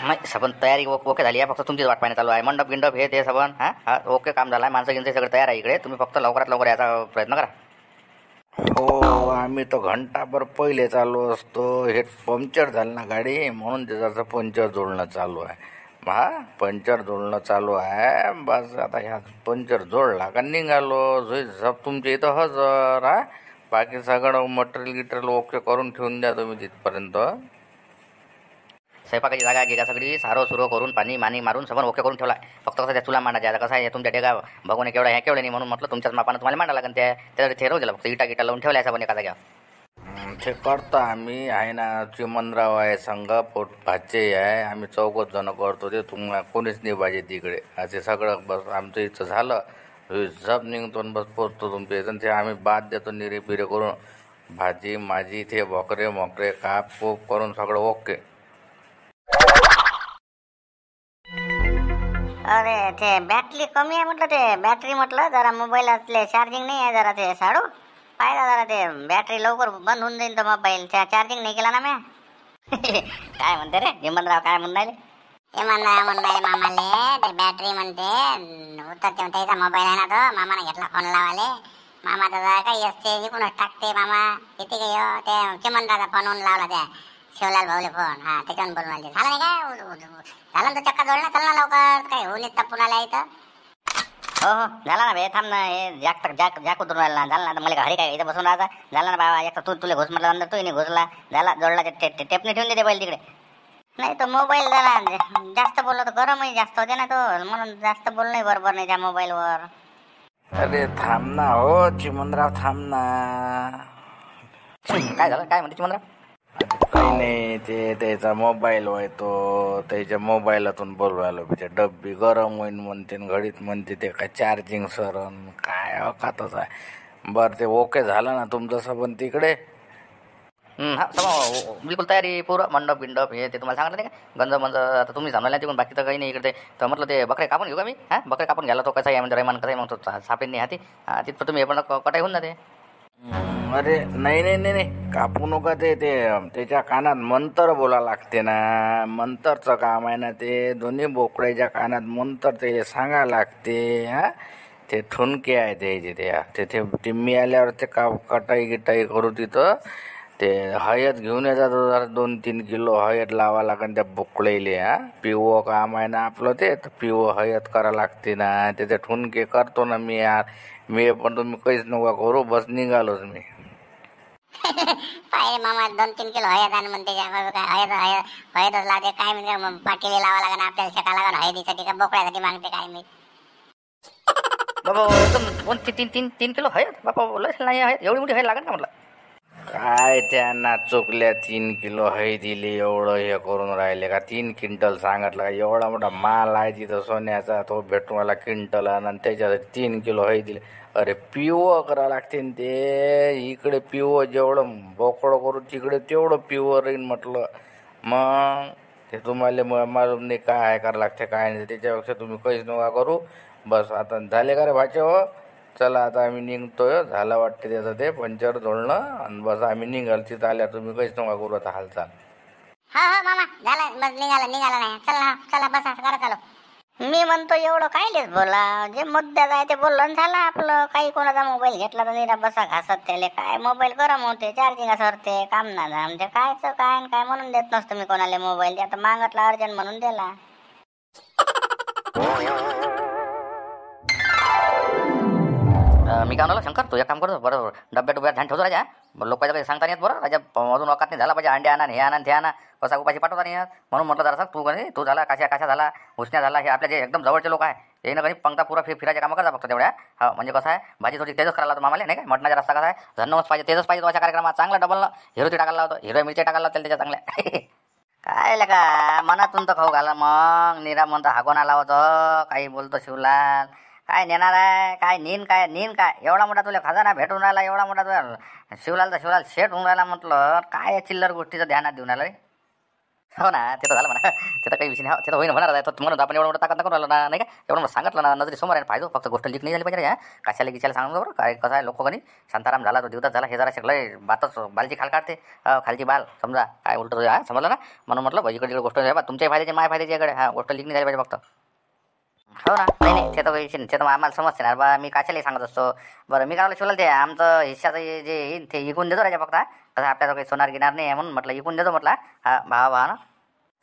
नाही सबन तयारी ओके झाली आहे. फक्त तुमचीच वाट पाहणं चालू आहे. मंडप गिंडप हे ते सबन हा ओके काम झालं आहे. माणसं गिंणसं सगळं तयार आहे इकडे. तुम्ही फक्त लवकरात लवकर याचा प्रयत्न करा. हो, आम्ही तर घंटाभर पहिले चालू असतो. हे पंक्चर झालं ना गाडी, म्हणून त्याचं पंक्चर जोडणं चालू आहे. हा पंक्चर जोडणं चालू आहे. बस आता ह्या पंक्चर जोडला का निघालो. सब तुमच्या इथं हजर. हा बाकी सगळं मटेरियल गिटेरियल ओके करून ठेवून द्या तुम्ही तिथपर्यंत. स्वयंपाकाची जागा गिगा सगळी सारो सुरो करून पाणी मानी मारून सबन ओके करून ठेवला. फक्त कसं त्या चुला मांडायच्या. आता कसं आहे तुमच्या टेगा भगवने केवढा ह्या केवढे नाही म्हणून म्हटलं तुमच्याच मापानं तुम्हाला मांडा लागेल. त्या ते राहू दिला. फक्त इटा गिटा लावून ठेवल्या सबन एका जाग्यावर. ते करतो आम्ही. आहे ना चिमनराव आहे संघ, पोट भाचे आहे. आम्ही चौघच जण करतो. ते तुम्हाला कोणीच नाही पाहिजे तिकडे. असे सगळं बस आमचं इथं झालं झप निघतो बस पोचतो तुमच्या इथं. ते आम्ही बाद देतो निरे पिरे करून. भाजी माझी ते भोकरे मोकरे काप कूप करून सगळं ओके. अरे ते बॅटरी कमी आहे म्हटलं. ते बॅटरी म्हटलं जरा मोबाईलातले चार्जिंग नाही आहे. जरा ते साडू पाहिला जरा ते बॅटरी लवकर बंद होऊन जाईल. तर मोबाईल चार्जिंग नाही केला ना म्या. काय म्हणते रे हिमंतराव, काय म्हणून राहिले? हिमंतराव म्हणून राहिले मामाले ते बॅटरी म्हणते उत्तर त्याचा मोबाईल आहे ना तो मामाने घेतला फोन लावाले. मामा तर काही असते इकडूनच टाकते मामा. किती काय ते चिमनरावचा फोन होऊन लावला त्या शिवलाल भाऊले फोन. हा त्याच्यावर बोलून आले. झालं नाही काय झालं तर चक्का जोडला चल ना लवकर. काय होऊन येत पुन्हा आल्या इथं. हो हो झाला ना भे. थांब ना हे जॅक उतरून राहिला. झालं ना आता मला घरी काय इथं बसून राहता. झालं ना बाबा. एक तर तुला घुस म्हटलं नंतर तू नाही घुसला. झाला जोडला. टेपने ठेवून देते बैल तिकडे. नाही तो मोबाईल जरा जास्त बोललो तर गरमही जास्त होते ना तो. म्हणून जास्त बोलणंही बरोबर नाही त्या मोबाईलवर. अरे थांब ना हो चिमनराव, थांब ना. काय झालं, काय म्हणते चिमनराव? काही नाही, ते त्याचा मोबाईल होय तो. त्याच्या मोबाईलातून बोलू राहिलो. त्याच्या डब्बी गरम होईन म्हणते घडीत म्हणते ते काय चार्जिंग सरन काय अकातच आहे. बरं ते ओके झालं ना तुमचं सबन तिकडे? हा सब बिलकुल तयारी पूर्ण. मंडप गिंडप हे ते तुम्हाला सांगितलं नाही का? गंज मंज आता तुम्ही सांभाळला तिकडून. बाकी तर काही नाही इकडे. तर म्हटलं ते बकरे कापून घेऊ का मी? हा बकरे कापून घ्यायला तो कसा आहे म्हणजे रैमान कसं आहे मग तो सापडे नाही हाती. तिथं तुम्ही हे पण कटाई होऊन जाते. अरे नाही नाही नाही नाही कापू नका. ते त्याच्या कानात मंतर बोला लागते ना. मंतरचं काम आहे ना ते. दोन्ही बोकड्याच्या कानात मंतर ते सांगा लागते. हा ते ठुणके आहे त्याचे. ते टिम्मी आल्यावर ते कटाई गिटाई करू तिथं. ते हयत घेऊन येतात 2-3 किलो हयत लावा लागेल त्या बोकड्याले. हा पिवं काम आहे ना आपलं ते. तर पिवं हयत करा लागते ना. त्याचे ठुणके करतो ना मी यार. मी पण तुम्ही काहीच नका करू. बस निघालोच मी. पाहिजे मामा 2-3 किलो हयत आणि म्हणते हयतच लावते काय म्हणजे पाटीले लावा लागेल आपल्याला शेका लागेल हयदीसाठी का बोकड्यासाठी मागते काय मी. बाबा एकदम 2-3 किलो आहे बाबा. लस नाही आहे एवढी मोठी आहे लागेल का म्हटलं? काय त्यांना चुकल्या 3 किलो हय दिली एवढं हे करून राहिले का? 3 क्विंटल सांगितलं का? एवढा मोठा माल आहे तिथं सोन्याचा तो भेटून मला क्विंटल. आणि त्याच्यासाठी 3 किलो हय दिले. अरे पिवं करा लागते ते. इकडे पिवं जेवढं बोकडं करू तिकडे तेवढं पिवं राहीन म्हटलं. मग ते तुम्हाला मालूम नाही काय आहे करावं लागते काय नाही. त्याच्यापेक्षा तुम्ही काहीच नका करू. बस आता झाले का रे भाचे हो? चला आता आम्ही निघतोय. झालं वाटते त्याचं ते पंचर जोडणं. आणि बस आम्ही निघाल. तिथं आल्या तुम्ही काहीच नका करू आता हालचाल. हा हा मामा झालं बस निघाला नाही. चला चला बसा करा चालू. मी म्हणतो एवढं कायलेच बोला. जे मुद्द्यात आहे ते बोललं आणि झालं आपलं. काही कोणाचा मोबाईल घेतला तर निरा बसा घासत त्याले. काय मोबाईल गरम होते चार्जिंग सरते काम ना म्हणजे कायचं काय काय म्हणून देत नसतो मी कोणाला मोबाईल. आता मागतला अर्जंट म्हणून दिला. मी काय म्हणलं शंकर तू एक काम करतो बरोबर. डब्यात ध्यान ठेवतो राजा. लोकांच्या काही सांगता नाही येत बरं राजा. अजून वकात नाही झाला पाहिजे. अंडे आणा हे आणा ते आणा कसा उपाशी पाठवता नाही येत. म्हणून म्हटलं जरा तू कधी तू झाला काशा झाला हुसण्या झाला. हे आपल्या जे एकदम जवळचे लोक आहे ते ना कधी पंक्ता पुरा फिरायचे कामं करता फक्त तेवढ्या. हा म्हणजे कसं आहे भाजी थोडी तेजच करायला लावतो मामाले नाही काय. मटणाचा रस्ता कसा आहे झन्नच पाहिजे तेजच पाहिजे. तो अशा कार्यक्रमात चांगला डबल हिरोची टाकायला लावतो. हिरो मिरची टाकायला लावतो त्याच्या चांगल्या. काय लका मनातून तर खाऊ घाला. मग निरा म्हणतो हागोना लावतो. काही बोलतो शिवलाल. काय नेणार आहे काय नीन काय एवढा मोठा तुला खजाना भेटून राहिला. एवढा मोठा तुला शिवलाल शेठ होऊन राहिला म्हटलं. काय चिल्लर गोष्टीचं ध्यानात देऊन राहिला रे. हो ना, ते तर झालं म्हणा. ते तर काही विषय नाही. हो, ते तर होईन होणार आहे. तर म्हणून आपण एवढं मोठं ताकद नको राहिलो ना, नाही का? एवढं मोठं सांगितलं ना, नजरे समोर आहे पाहिजे. फक्त गोष्ट लीक नाही झाली पाहिजे रे. कशाला गिशाला सांगू बरं काय कसं आहे लोक कोणी शांताराम झाला तो दिवसात झाला हे जरा शिकलंय बातच बालची खाल काढते. खालची बाल समजा काय उलट हा समजलं ना. म्हणून म्हटलं भाई इकडे गोष्ट आहे बा तुमच्या फायद्याची माझ्या फायद्याची इकडे हा गोष्ट लीक नाही झाली पाहिजे फक्त. हो ना, नाही नाही ते तर विषय नाही. ते तर आम्हाला समजते ना बा मी कशालाही सांगत असतो. बरं मी काय शिवलं ते आमचं हिश्श्याचं जे येईन ते इकून देतो राजा फक्त. कसं आपल्याला काही सोनार गिनार नाही आहे म्हणून म्हटलं इकून देतो म्हटलं. हा भावा ना.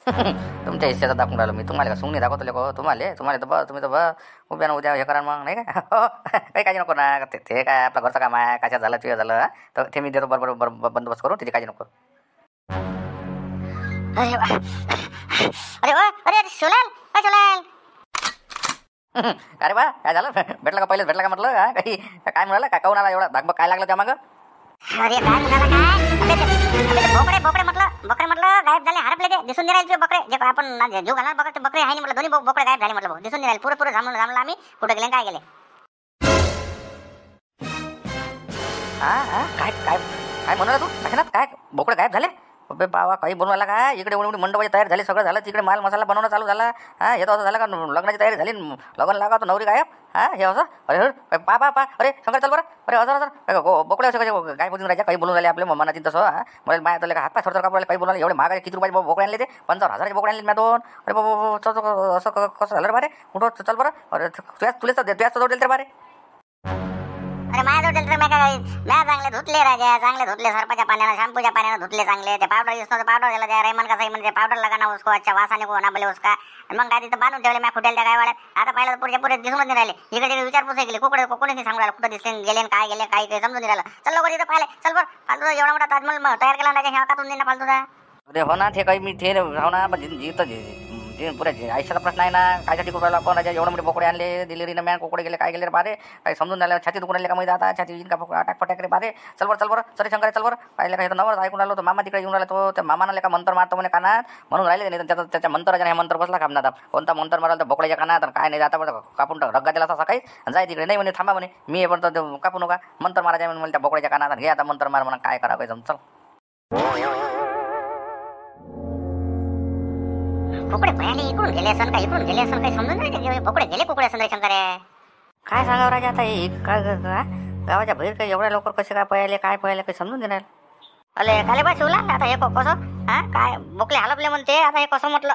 तुमच्या हिश्श्याचं दाखवून राहिलो मी तुम्हाला का सुंगणी दाखवतो लेको तुम्हाला तुम्ही तर उद्या उद्या हे करा मग नाही का. हो काही काळजी नको ना ते काय आपलं घरचं काम आहे कशा झालं तुझं झालं तर ते मी देतो बरोबर बंदोबस्त करू त्याची काळजी नको. अरे वा. अरे शिवलाल. अरे बा काय झालं भेटलं का पहिलेच भेटलं का म्हटलं हा काही काय म्हणाला काय काऊन आला एवढा धाकबा काय लागलं त्या मागं. अरे काय म्हणाला काय बोकडे म्हटलं गायब झाले हरपले ते दिसून नाही राहिले बकरे जे आपण जीव घालणार बघा ते बकरे आहे म्हटलं दोन्ही बोकडे गायब झाले म्हटलं दिसून नाही राहिले पुरे थांबलं आम्ही कुठे गेले काय गेले. हा काय काय काय म्हणून तू कशात काय बोकडे गायब झाले. अबे बाबा काही बनवायला का इकडे एवढी मंडपाची तयारी झाली सगळं झालं तिकडे माल मसाला बनवणं चालू झाला. हा हे तर असं झालं का लग्नाची तयारी झाली लग्न लागा तो नवरी गायब. हा हे असं अरे पा अरे शंकर चल बरं अरे असं बोकडे असं कसे काय बोलून राहायच्या काही बोलून राहिले आपल्या मनात तसं. हा मला माया तर हात पाय थोडं कापड काही बोलायला एवढे महाग किती रुपयाचे बोकडे आणले ते 55,000चे बोकडे आणले मी दोन. अरे बाबा असं कसं झालं बारे कुठं चल बरं अरे तुलाच जवळ दिलं तर बारे. अरे माझ्या जोडेल तर म्या चांगले धुतले राजा चांगले धुतले सरपाच्या पाण्यानं शॅम्पूच्या पाण्यानं धुतले चांगले ते पावडर दिसतो पावडर दिला त्या रेमन कसं म्हणजे पावडर लगाना उसको अच्छा वासाने को ना बोले उसका मग काय तिथं बांधून ठेवले म्या फुटेल त्या काय वाड्यात आता पाहिलं पुरे दिसूनच नाही राहिले इकडे विचारपूस गेली कोणीच नाही सांगू राहिलं कुठं दिसले गेले काय गेले काही समजून नाही राहिलं. चल लोक तिथं पाहिले चल बरं फालतू एवढा मोठा ताजमहल तयार केला राजा ह्या कातून देईन फालतूचा. अरे हो ना ते काही मी ते हो ना पुऱ्या आयुष्याचा प्रश्न आहे ना कायसाठी कुठला आपण राजा एवढे मोठे बोकडे आणले दिलेरीनं मॅन कोकडे गेले काय गेले बारे काही समजून झालं छाती दुखून राहिले का माहिती आता छाती येईन का अटॅक फटाक रे बारे. चल बरं सरे शंकर चल बरं पाहिलं का हे नवर ऐकून राहिलो तो मामा तिकडे येऊन राहिला तो त्या मामाला का मंत्र मारतो म्हणे कानात म्हणून राहिले नाही त्याच्या मंत्राचा हे मंत्र बसला का आता कोणता मंत्र मारायला तर बोकड्याच्या कानात काय नाही आता बरं कापून रग्गा दिला असा सकाळी जाय तिकडे नाही म्हणे थांबा म्हणे मी हे पण कापू नका मंत्र मारायचा म्हणून त्या बोकड्याच्या कानात घे आता मंत्र मार म्हणून काय करा पाहिजे चल. बोकडे पहिले इकडून गेले असं काही समजून नाही बोकडे गेले कुकडे असं शंकर काय सांगावं राजा आता हे गावाच्या बाहेर काही एवढ्या लवकर कसे काय पळाले काय पळाले काही समजून देणार. अरे काले बा शिवला आता हे कसं हा काय बोकले हलपले म्हणते आता हे कसं म्हटलं.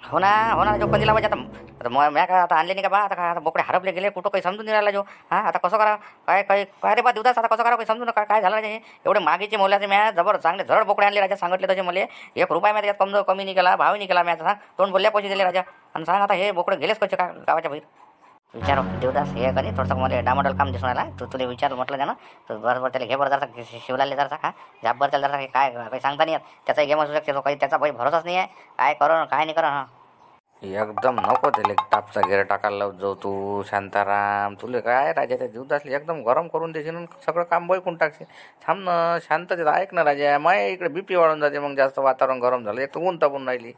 हो ना जो कधीला पाहिजे आता म्या काय आता आणले नाही का बा आता बोकडे हरपले गेले कुठं काही समजून नाही राहिला जो हा आता कसं करा काय रे बा दिवसात आता कसं करा काही समजून काय झालं हे एवढे मागेचे मोल्याचे म्या जबर चांगले झड बोकडे आणले राजा सांगितले तसे मला ₹1 म्या त्याच्यात कमी नाही केला भाव नाही केला म्या सांग तोंड बोलल्या पैसे दिले राजा आणि सांग आता हे बोकडे गेलेच कसे का गावाच्या बाहेर. विचार देवदास हे कधी थोडंसं मला डामाडोल काम दिसून आला तुला विचार म्हटलं त्यानं तर बरोबर त्याला घे बरं जरा शिवलाले जरा हा जाब बरं त्याला जरा काय काही सांगता नाही येत त्याचा गेम असू शकते काही त्याचा काही भरोसाच नाही आहे काय करो काय नाही करा. हां एकदम नको त्याला टापचा घेर टाकायला लावत जाऊ तू शांताराम तुले काय राजा त्या जीवदासले एकदम गरम करून देशील सगळं काम बैकून टाकशील. थांब ना शांततेत ऐक ना राजा माय इकडे BP वाढून जाते मग जास्त वातावरण गरम झालं एक तर ऊन तापून राहिली.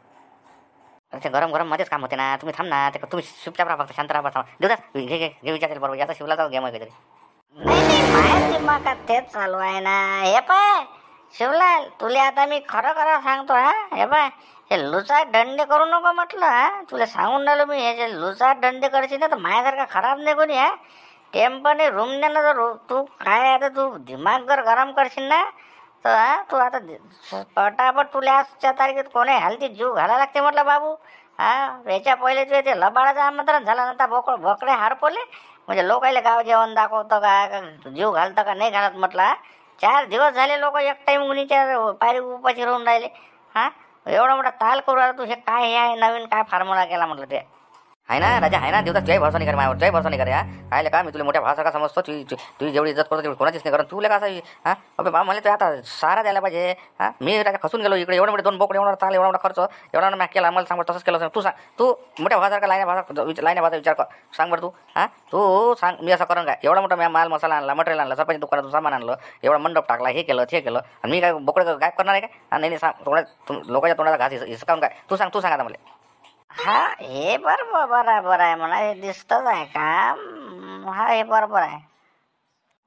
ते गरम मध्येच काम होते ना तुम्ही थांब ना ते तुम्ही चुपचाप राहा फक्त शांत राहा थांबा देवदास घे विचारेल बरोबर याचा शिवलाचा गेम आहे काहीतरी. नाही माझ्या दिमागात तेच चालू आहे ना हे पाय शिवलाल तुला आता मी खरं सांगतो हा हे पाय हे लुचाट धंदे करू नको म्हटलं हा तुला सांगून राहिलो मी हे जे लुचाट धंदे करशील ना तर माझ्यासारखा खराब नाही कोणी हा टेम्पनी रूम दे ना तर तू काय आता तू दिमाग जर गरम करशील ना तर हा तू आता पटापट तुला आजच्या तारखेत कोणी हलती जीव घालायला लागते म्हटलं बाबू हा याच्या पहिले तुझे ते लबाडाचं आमंत्रण झालं नंतर बोकडे हारपवले म्हणजे लोकायला गाव जेवण दाखवतं का जीव घालतं का नाही घालत म्हटलं 4 दिवस झाले लोक एक टाईम उन्हीच्या पायरी उपाशी राहून राहिले हा एवढा मोठा ताल करू राहिला तू हे काय हे आहे नवीन काय फॉर्म्युला केला म्हटलं ते आहे ना राजा आहे ना देवदास तुझ्याही भरोसा नाही करे माझ्यावर तुझ्याही भरोसा नाही करे हा काय का मी तुला मोठ्या भाषा का समजतो तुझी जेवढी इज्जत करतो तेवढी कोणाचीच नाही कारण तुला कसं हा अबे बा मला तू आता सारा द्यायला पाहिजे हा मी राजा खसून गेलो इकडे एवढे मोठे 2 बोकडे एवढा ताल एवढा मोठा खर्च एवढा मी केला मला सांग तसंच केलं तू सांग तू मोठ्या भाषा लाईना भाषा विचार कर सांग बरं तू हा तू सांग मी असं करून काय एवढा मोठा मी माल मसाला आणला मटेरियल आणला सरपंच दुकानातून सामान आणलं एवढा मंडप टाकला हे केलं आणि मी काय बोकडे गायब करणार आहे का नाही सांग लोकांच्या तोंडाचा घास हिसकावून काय तू सांग आता मला. हा हे बरोबर आहे म्हणा हे दिसतच आहे का हा हे बरोबर आहे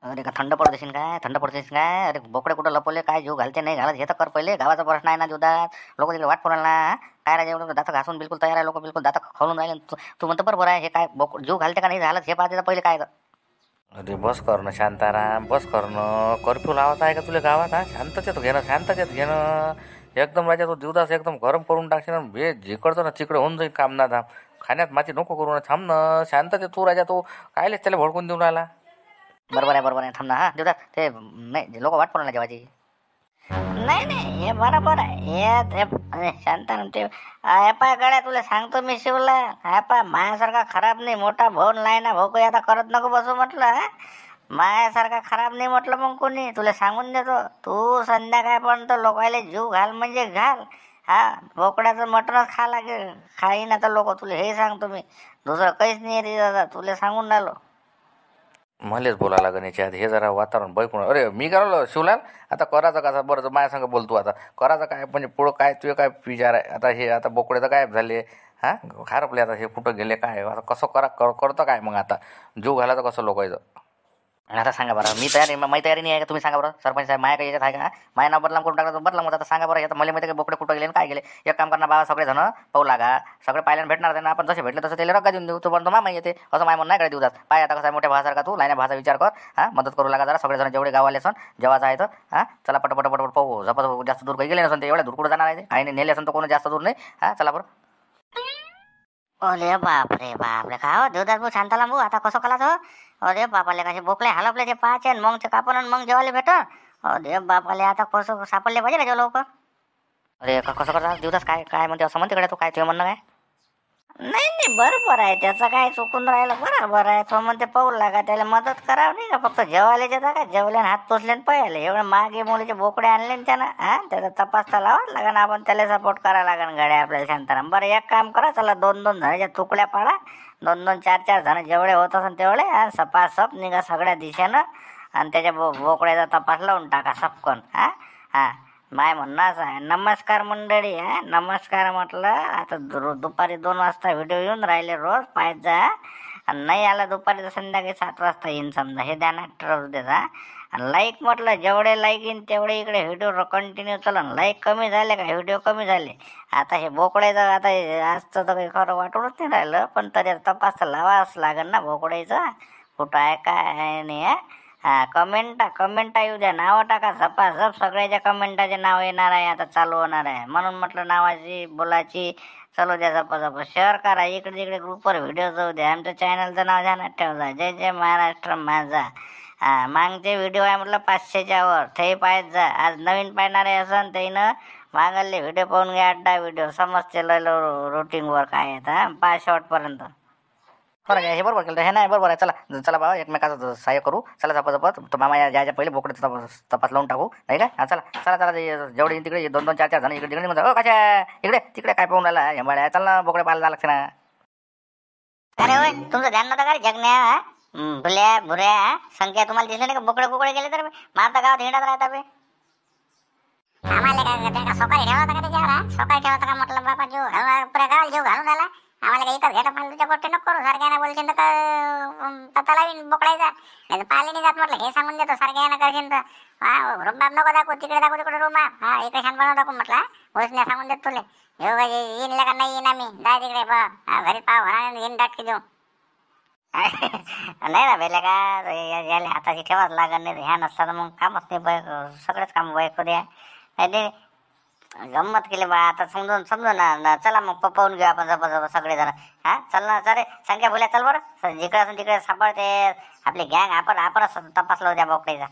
अरे का थंड पडत असेल काय, थंड पडत असेल काय? अरे बोकडे कुठं लपवले काय, जीव घालते नाही घालत हे तर कर पहिले. गावाचा प्रश्न आहे ना दुधात, लोक तिकडे वाट पडायला ना. काय राजा एवढं दात घासून बिलकुल तयार आहे, लोक बिलकुल दात खाऊन राहिले. तू म्हणतो बरोबर आहे, हे काय जीव घालते का नाही घालत हे पाहते पहिले काय तर. अरे बस कर ना शांताराम, बस कर ना. कर्फ्यू लावायचा आहे का तुला गावात? हा शांततेत घेणं, शांततेत घेणं. एकदम राजा तो जीवदास एकदम गरम करून टाकशील ना, हे जिकडचं ना तिकडे होऊन जाईल काम ना धाम. खाण्यात माती नको करू ना, थांब ना शांततेत. तू राजा तो कायलेच त्याला भडकून देऊन राहिला. बरोबर आहे थांब ना. हा देवदास ते नाही लोक वाट पडायला जेवायची. नाही हे बरोबर आहे हे शांताराम ते पाय गड्या तुला सांगतो मी शिवला. पाय मायासारखा खराब नाही मोठा भाऊ लाय ना भाऊ काही आता करत नको बसू म्हटलं. मायासारखा खराब नाही म्हटलं मग कोणी. तुला सांगून देतो तू संध्याकाळपर्यंत लोकायला जीव घाल म्हणजे घाल. बोकड्याचं मटणच खा लागेल, खाईन आता लोक. तुला हे सांगतो मी, दुसरं काहीच नाही रे दादा, तुला सांगून राहिलो. मलेच बोला लागन याच्या आधी. हे जरा वातावरण बैकून. अरे मी काय शिवलाल आता करायचं कसा बरं माझ्या संग बोलतो आता. करायचं काय म्हणजे पुढं काय तुझे काय विचार आहे आता? हे आता बोकडे तर गायब झाले. खारपले आता, हे कुठं गेले काय आता? कसं करतं काय मग आता? जीव घालायचं कसं लोकांचं? आता सांगा बरं, मी तयारी नाही आहे का? तुम्ही सांगा बरं सरपंच साहेब, माया काही याच्यात आहे का? माया नाव बदलाम करून टाकलं तर बदला मग. आता सांगा बरं, आता मला माहिती का बोकडे कुठं गेले काय गेले? एक काम करणार बाबा, सगळे जण पाहू लागा, सगळे पाहिल्यानं भेटणार त्यांना. आपण जसे भेटले तसं त्याला रक्का देऊन देऊ. तो पण तो मामा येते असं माय म्हणून नाही कडे देऊ. पाय आता कसं आहे, मोठ्या भासारखा तू लाईना भाषा विचार कर. मदत करू लागा जरा सगळे जण जेवढे गावाले सण जेव्हाचं आहे तर. चला पटपट पाहू. झपत जास्त दूर काही गेले नसून ते, एवढ्या दूर कुठं जाणार आहे? आईने नेले असून तर कोणी जास्त दूर नाही. चला बरं. अरे बापरे का हो देवदास भाऊ शांताराम भाऊ, आता कसं करायचं? अरे बापाले कसे बोकले हलपले ते पाहायचे, मग ते कापून मग जेवायला भेट. अरे बापाले आता कसं सापडले पाहिजे का लवकर? अरे कसं करता देवदास? काय म्हणते असं म्हणते कडे तू? काय तुझं म्हणणं काय? नाही बरोबर आहे, त्याचं काय चुकून राहिलं बरोबर आहे. तो म्हणते पाहू लागा, त्याला मदत करावं नाही का? फक्त जेवायला देता का? जेवल्याने हात पोचले पहिले एवढे मागे मुलीचे बोकडे आणले ना त्यानं. त्याचा तपास तर लावाच लागेल, आपण त्याला सपोर्ट करायला लागेल गाड्या आपल्याला शांताराम. बरं एक काम करा, चला 2-2 जणांच्या तुकड्या पाडा. 2-2 4-4 जण जेवढे होत असेल तेवढे सपासप निघा सगळ्या दिशेनं, आणि त्याच्या बोकड्याचा तपास लावून टाका सपकन. माय म्हणणं असं आहे, नमस्कार मंडळी. नमस्कार म्हटलं. आता दुपारी 2 वाजता व्हिडिओ येऊन राहिले रोज पाहत जा. आणि नाही आला दुपारी तर संध्याकाळी 7 वाजता येईन समजा, हे ध्यानात ठरवू देता. आणि लाईक म्हटलं जेवढे लाईक येईन तेवढे इकडे व्हिडिओ कंटिन्यू चला. लाईक कमी झाले का व्हिडिओ कमी झाले. आता हे बोकड्याचं आता आजचं तर काही खरं वाटूनच नाही राहिलं, पण तरी तपास तर लावाच लागेल ना बोकड्याचं कुठं आहे काय आहे नाही. कमेंटा येऊ द्या, नावं टाका झपाझप. सगळ्याच्या कमेंटाचे नाव येणार आहे, आता चालू होणार आहे. म्हणून म्हटलं नावाची बोलायची चालू द्या झपाझप. शेअर करा, इकडे तिकडे ग्रुपवर व्हिडिओ जाऊ द्या. आमच्या चॅनलचं नाव ध्यानात ठेवा, जय जय महाराष्ट्र माझा. मागचे व्हिडिओ आहे म्हटलं 500च्या वर, ते पाहत जा. आज नवीन पाहणारे असन त्यानं मागले व्हिडिओ पाहून घ्या. 8 व्हिडिओ समजते रुटीनवर काय आहेत. 5 शेवटपर्यंत. बरं हे बरोबर केलं, हे नाही बरोबर आहे. चला बाबा एकमेकाचं सहाय्य करू. चला झपाझपत तो मामा याच्या पहिले बोकडे तपास लावून टाकू नाही काय? चला जेवढे तिकडे 2-2 4-4 जण इकडे तिकडे म्हणतात कशा इकडे तिकडे काय पाहून राहिला हेंबाळ्या? चल ना बोकडे पाहायला लागते ना. अरे होय तुमचं ध्यान नव्हतं का जगण्या भुल्या भुऱ्या संख्या तुम्हाला दिसले नाही का? बोकडे गेले तर माझ्या गावात हिंडत राहता बे. आम्हाला काय सकाळी ठेवायचं का त्याच्यावर? सकाळी ठेवायचं का म्हटलं बाबा? जीव घालून पुऱ्या गावाला जीव घालून आला. आम्हाला काही इथं घेता फालतूच्या गोष्टी नको करू. सारख्यानं बोलशील तर पत्ता लावीन बोकडायचा. नाही तर पाहिले नाही जात म्हटलं, हे सांगून देतो. सारख्यानं करशील तर रूमबाब नको दाखवू, तिकडे रूम इकडे शांत बनवून दाखवू म्हटलं. बसण्या सांगून देत तुले. येईन का नाही येईन आम्ही, जाय तिकडे घरी पाव भरा येईन डाटकी देऊ. नाही ना बेले का याला हाताची ठेवाच लागत नाही. ह्या नसला तर मग कामच नाही. सगळेच काम बायको द्या. नाही गंमत केली बा. आता समजून ना. चला मग पाहून घेऊ आपण जबरजबर सगळे जण. चल ना सरे संख्या बोल्या चल बरं. जिकडे असून तिकडे सापडते आपली गँग. आपणच तपास लावू द्या बोकड्याचा.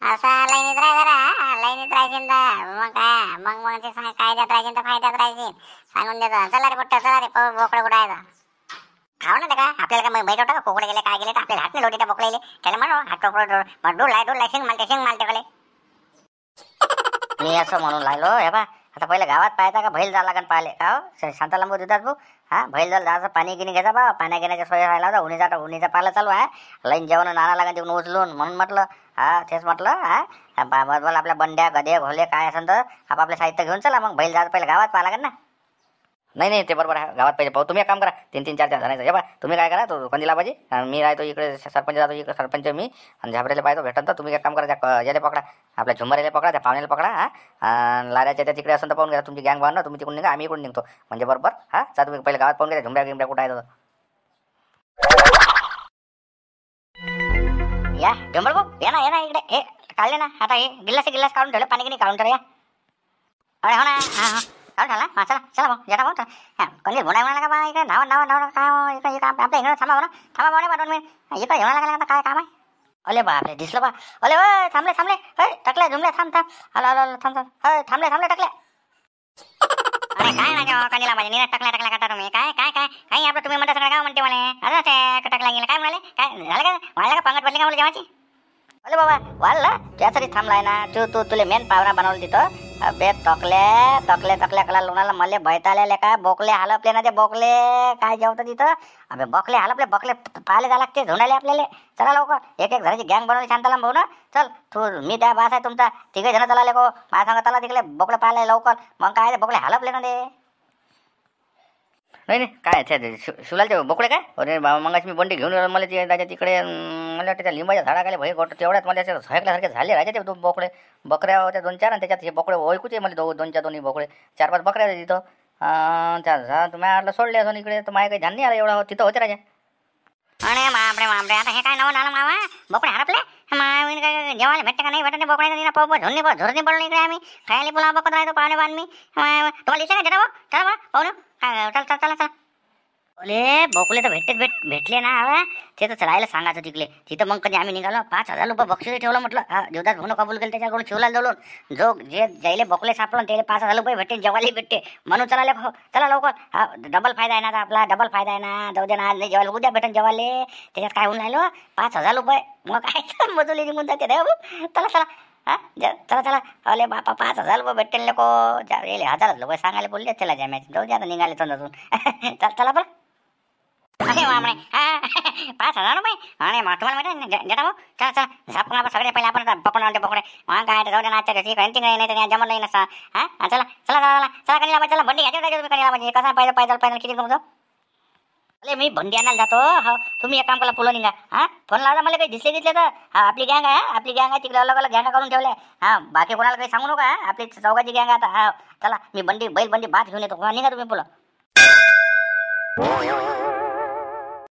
असं लाईनीत राह जरा. लाईनीत राहायचे मग काय मग ते कायद्यात राहायचे तर फायद्यात राहायचे. सांगून देतो. चला रे पोट्ट चला रे बोकडे कुठं आहे खाऊ ना का? आपल्याला काय माहिती होतं का कोकडे गेले काय गेले? तर आपल्याला हात नाही लोटी त्या बोकड्याले. त्याला म्हणू हात डोल शिंग मालते कडे. मी असं म्हणून लागलो हे बा. आता पहिले गावात पाहायचा का बैल जायला लागण पाहिले का हो शांताराम भाऊ देतात भाऊ. बैल जायला जायचं पाणी गिनी घ्यायचा बा. पाण्या घेण्याच्या सोय राहिला होता. उन्हीचा पाला चालू आहे. लाईन जेवण नाना लागन देऊन उचलून. म्हणून म्हटलं तेच म्हटलं बरोबर आपल्या बंड्या गदे घोले काय असेल तर आपापले साहित्य घेऊन चला. मग बैल जायचं पहिले गावात पाहा लागेल ना. नाही नाही ते बरोबर आहे, गावात पाहिजे पाहू. तुम्ही एक काम करा, 3-3, 4-4 जणांचं. हे बा तुम्ही काय करा, तो कंदीला पाहिजे, मी राहतो इकडे सरपंच राहतो इकडे, सरपंच मी आणि झाबरेला पाहिजे भेटन. तर तुम्ही एक काम करा, त्या याला पकडा, आपल्या झुंबरेला पकडा, त्या पाहुण्याला पकडा. लाऱ्याच्या त्या तिकडे असं तर पाहून घ्या तुमची गँग बांधणं, तुम्ही तिकडून निघा, आम्ही इकडून निघतो म्हणजे बरोबर. चा तुम्ही पहिले गावात पाहून घ्या झुंबऱ्या गिंबऱ्या कुठं आहे. या डंबर भाऊ या ना इकडे. हे काढले ना आता, हे गिल्लास काढून ठेवले, पाणी गिनी काढून ठेवले. या अरे हो ना, हा काढून ठेवला. चला चला भाऊ जेटा भाऊ. कंदील भुणाय म्हणाला का बा इकडे नाव काय इकडे आपल्या इकडे थांबा ना, थांबा भाऊ पाठवून मी इकडे घेऊन लागला आता, काय काम आहे. अले बापरे दिसलं बा. अले थांबले टकल्या झुमल्या, थांब थांब थांबले टकल्या. अरे काय ना कंदीला माझ्या निरा टकल्या काटा तुम्ही, काय काय काय काही आपलं तुम्ही म्हणता सगळं गाव म्हणते मला. आता टकला गेला काय म्हणाले, काय झालं का मला का पंगत बदली का मला जेवायची. अरे बाबा वाढला त्यासाठी थांबलाय ना तू तुले मेन पावरा बनवलं तिथं. अबे तकल्या कला लोणाला मले बैताले का बोकले हलपले ना, ते बोकले काय जेवतं तिथं. अबे बोकले हलपले, बोकले पाहायला जा लागते झुंडाले आपल्याला. चला लवकर एक जणाची गँग बनवली शांताराम भाऊ ना. चल तू मी त्या बास आहे तुमचा, तिघे जण चला लेको माझ्या सांगा, चला तिकडे बोकले पाहायला लवकर. मग काय बोकले हलपले ना ते. नाही काय शिवलालचे बोकडे काय. अरे बाबा मगाशी मी बंडी घेऊन मला ते राजा तिकडे, मला वाटतं त्या लिंबाच्या झाडाखाली भय गोट तेवढ्यात मला असे झळकल्यासारखे झाले राजा. ते दोन बोकडे बकऱ्या होत्या 2-4 आणि त्याच्यात हे बोकडे ओळखूचे मला दोन्ही बोकडे 4-5 बकऱ्या होत्या तिथं. तुम्ही आटलं सोडले असं इकडे, तर माझ्या काही ध्यान नाही आलं एवढा तिथं होते राजा. अरे बापरे आता हे काय नवं झालं मावा, बोकडे हरपले. जेवायला भेटते का नाही भेटते बोकड्या झोरणी पडलो इकडे आम्ही खायला पुन्हा बघत राहतो पाहुणे बांध. मी तुम्हाला दिसलं का जरा चला पाहुणे काय चला. अरे बोकले तर भेटले ना. हवा ते तर चलायला सांगायचं तिकडे तिथं. मग कधी आम्ही निघालो 5,000 रुपये बक्षीस ठेवलं म्हटलं. देवदास भाऊन कबूल केलं त्याच्याकडून शिवलाल जवळून जो जे जायले बोकले सापडून त्याला 5,000 रुपये भेटते, जेवायला भेटते म्हणून चला चला लवकर. डबल फायदा आहे ना आपला, डबल फायदा आहे ना. जाऊ दे ना, जेवायला उद्या भेटेन जेवायला. त्याच्यात काय होऊन राहिलो 5,000 रुपये. मग काय मजुरी निघून जाते रे. चला अरे बापा 5,000 रुपये भेटते लोक. 1,000 रुपये सांगायला बोलले, चला जमायचं जाऊ दे आता निघाले तोंडातून. चला बरं. अरे बापरे 5,000 रुपये. अरे मग तुम्हाला माहिती जेटा भाऊ चला झापून आपण सगळे पहिले आपण पकडून आणते बोकडे. मग काय जाऊ दे ना, आजच्या दिवशी काही नाही तर जमत नाही नसता. चला कणीला पाहिजे, चला बंडी घ्यायची तुम्ही कणीला पाहिजे. कसा पाहिजे किती तुमचं. अरे मी बंडी आणायला जातो. हो तुम्ही एक काम करा, फुलं निघा. फोन लावा मला काही दिसले तर. आपली गँग आहे तिकडे अलग अलग गँगा करून ठेवले. बाकी कोणाला काही सांगू नका. आपली चौघाची गँग आता. चला मी बंडी भात घेऊन येतो. निघा तुम्ही फुलं.